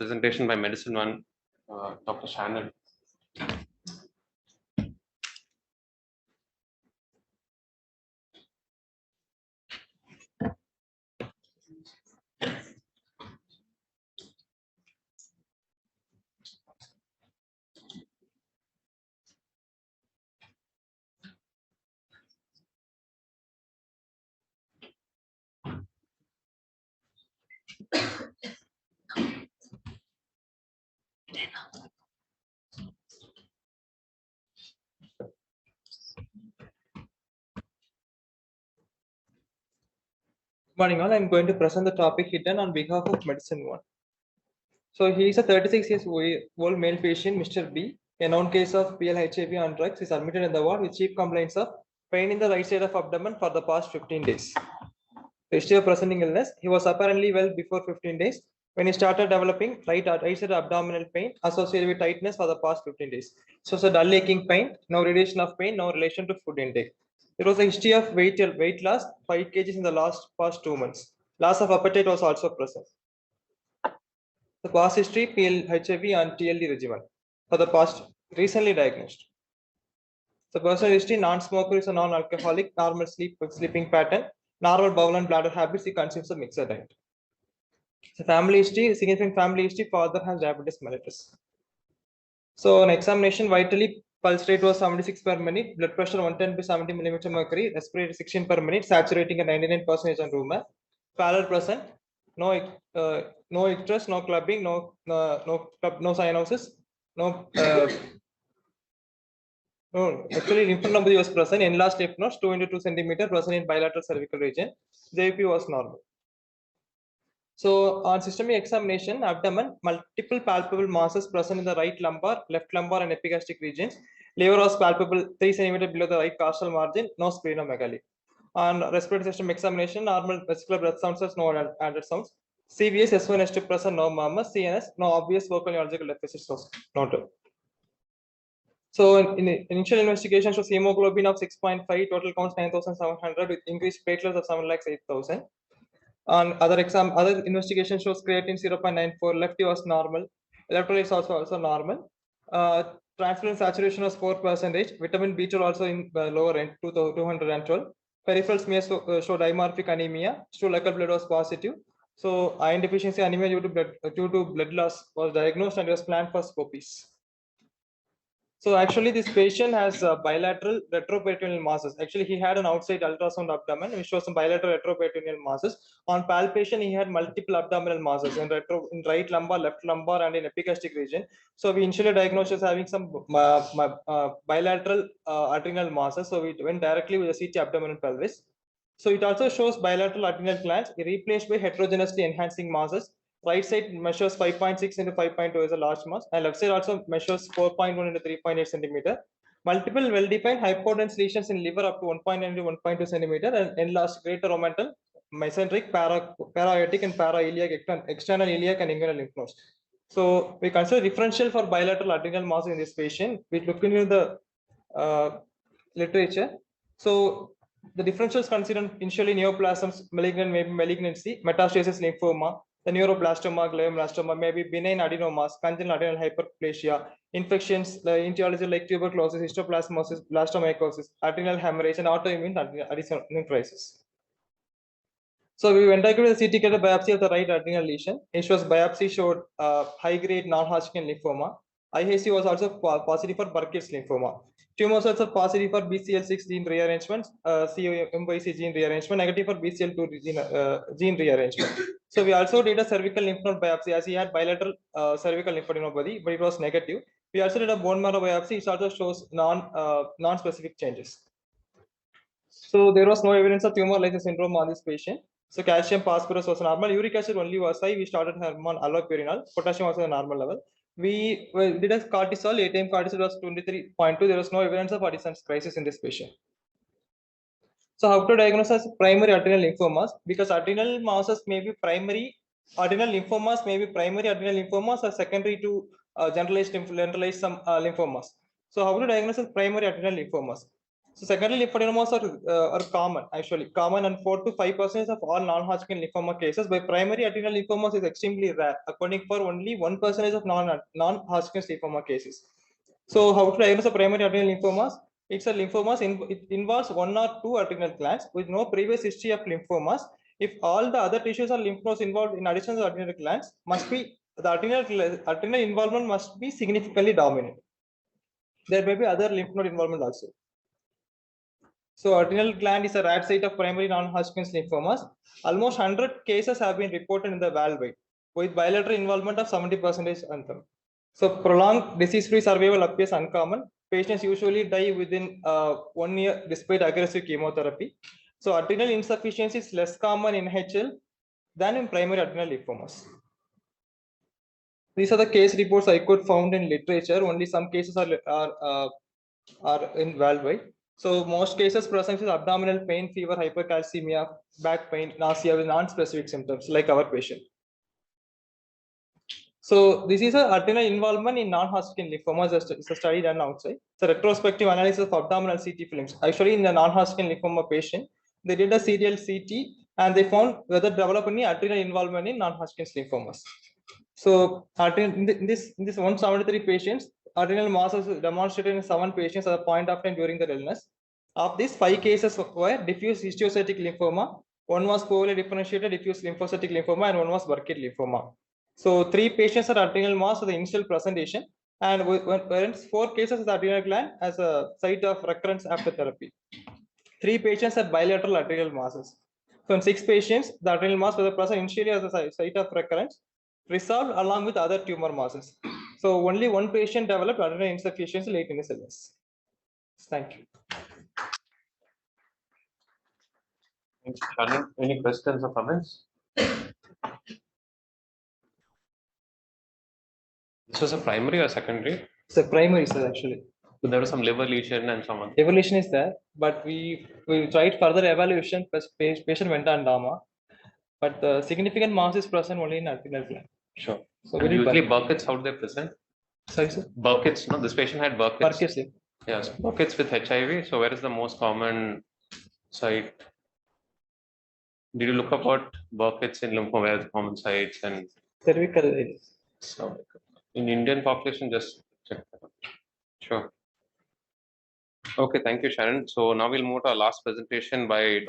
Presentation by Medicine One, Dr. Shannon. Good morning all. I am going to present the topic hidden on behalf of Medicine One. So he is a 36 years old male patient, Mr. B. A known case of PLHAV on drugs is admitted in the ward with chief complaints of pain in the right side of abdomen for the past 15 days. The history of presenting illness: he was apparently well before 15 days when he started developing right side abdominal pain associated with tightness for the past 15 days. So it's a dull aching pain, no radiation of pain, no relation to food intake. There was a history of weight loss, 5 kgs in the past 2 months. Loss of appetite was also present. The past history: PLHAV and TLD regimen for the past recently diagnosed. The personal history: non-smoker, is a non-alcoholic, normal sleeping pattern, normal bowel and bladder habits, he consumes a mixed diet. So family history: significant family history, father has diabetes mellitus. So on examination, vitally pulse rate was 76 per minute, blood pressure 110 by 70 millimeter mercury, respiratory 16 per minute, saturating at 99% on room air, pallor present, no icterus, no clubbing, no cyanosis, no actually lymphadenopathy was present, enlarged lymph nodes 2 into 2 centimeter present in bilateral cervical region. JP was normal. So on systemic examination, abdomen, multiple palpable masses present in the right lumbar, left lumbar and epigastric regions. Liver was palpable 3 cm below the right costal margin, no splenomegaly. On respiratory system examination, normal vesicular breath sounds, no added sounds. CVS, S1, S2 present, no murmur. CNS, no obvious vocal neurological deficits was noted. So in initial investigation shows hemoglobin of 6.5, total counts 9,700 with increased platelets of 7,08,000. On other investigation shows creatine 0.94, lefty was normal, electrolytes also normal. Transferrin saturation was 4%, vitamin B12 also in lower end 212. Peripheral smear showed dimorphic anemia, stool local blood was positive. So iron deficiency anemia due to blood loss was diagnosed and was planned for scopies. So actually, this patient has bilateral retroperitoneal masses. Actually, he had an outside ultrasound abdomen which shows some bilateral retroperitoneal masses. On palpation, he had multiple abdominal masses in right lumbar, left lumbar, and in epigastric region. So we initially diagnosed as having some bilateral adrenal masses. So we went directly with the CT abdomen and pelvis. So it also shows bilateral adrenal glands replaced by heterogeneously enhancing masses. Right side measures 5.6 into 5.2 is a large mass, and left side also measures 4.1 into 3.8 centimeter. Multiple well-defined hypodense lesions in liver up to 1.9 into 1.2 centimeter, and enlarged greater omental, mesenteric, para-aortic, and para-iliac, external iliac, and inguinal lymph nodes. So we consider differential for bilateral adrenal mass in this patient. We look into the literature. So the differentials consider initially neoplasms, malignancy, metastasis, lymphoma, the neuroblastoma, glioblastoma, maybe benign adenomas, congenital adrenal hyperplasia, infections, the etiology like tuberculosis, histoplasmosis, blastomycosis, adrenal hemorrhage, and autoimmune adrenal crisis. So we went with the CT biopsy of the right adrenal lesion. It shows biopsy showed high-grade non-Hodgkin lymphoma. IHC was also positive for Burkitt's lymphoma. Tumors also positive for BCL6 gene rearrangement, CMYC gene rearrangement, negative for BCL2 gene rearrangement. So we also did a cervical lymph node biopsy as he had bilateral cervical lymphadenopathy, but it was negative. We also did a bone marrow biopsy. It also shows non-specific changes. So there was no evidence of tumor lysis syndrome on this patient. So calcium, phosphorus was normal. Uric acid only was high. We started hormone allopurinol. Potassium was a normal level. We did a cortisol. A-time cortisol was 23.2. There was no evidence of Addison's crisis in this patient. So how to diagnose as primary adrenal lymphomas? Because adrenal masses may be primary. Adrenal lymphomas may be primary adrenal lymphomas or secondary to generalized lymphomas. So how to diagnose as primary adrenal lymphomas? So secondary lymphomas are common, actually common, and 4 to 5% of all non-Hodgkin lymphoma cases. By primary adrenal lymphomas is extremely rare, accounting for only 1% of non-Hodgkin lymphoma cases. So how to diagnose a primary adrenal lymphomas? It's a lymphomas. It involves 1 or 2 adrenal glands with no previous history of lymphomas. If all the other tissues or lymph nodes involved in addition to the adrenal glands, the adrenal involvement must be significantly dominant. There may be other lymph node involvement also. So adrenal gland is a rare site of primary non-Hodgkin's lymphomas. Almost 100 cases have been reported in the worldwide, with bilateral involvement of 70% on them. So prolonged disease-free survival appears uncommon. Patients usually die within 1 year despite aggressive chemotherapy. So adrenal insufficiency is less common in HL than in primary adrenal lymphomas. These are the case reports I could found in literature. Only some cases are in worldwide. So most cases present with abdominal pain, fever, hypercalcemia, back pain, nausea with non-specific symptoms like our patient. So this is a adrenal involvement in non-Hodgkin lymphomas. It's a study done outside. It's a retrospective analysis of abdominal CT films. Actually, in the non-Hodgkin lymphoma patient, they did a serial CT and they found whether develop any adrenal involvement in non-Hodgkin lymphomas. So in this 173 patients, adrenal mass was demonstrated in 7 patients at the point of time during their illness. Of these, 5 cases were diffuse histiocytic lymphoma, 1 was poorly differentiated diffuse lymphocytic lymphoma, and 1 was Burkitt lymphoma. So 3 patients had adrenal mass at the initial presentation, and 4 cases of the adrenal gland as a site of recurrence after therapy. 3 patients had bilateral adrenal masses. So in 6 patients, the adrenal mass was present initially as a site of recurrence, resolved along with other tumor masses. So only 1 patient developed adrenal insufficiency late in his illness. Thank you. Thanks, Shannon. Any questions or comments? This was a primary or secondary? It's a primary, sir, actually. So there was some liver lesion and so on. Evaluation is there, but we tried further evaluation, plus patient went on DAMA, but the significant mass is present only in adrenal gland. Sure. So and usually Burkitt's, how do they present? Sorry, sir? Burkitt's, no, this patient had Burkitt's. Burkitt's, yeah. Yes, Burkitt's with HIV. So where is the most common site? Did you look up what Burkitt's in lymphoma, where are the common sites? And cervical areas. So in Indian population, just check that out. Sure. Okay, thank you, Shannon. So now we'll move to our last presentation by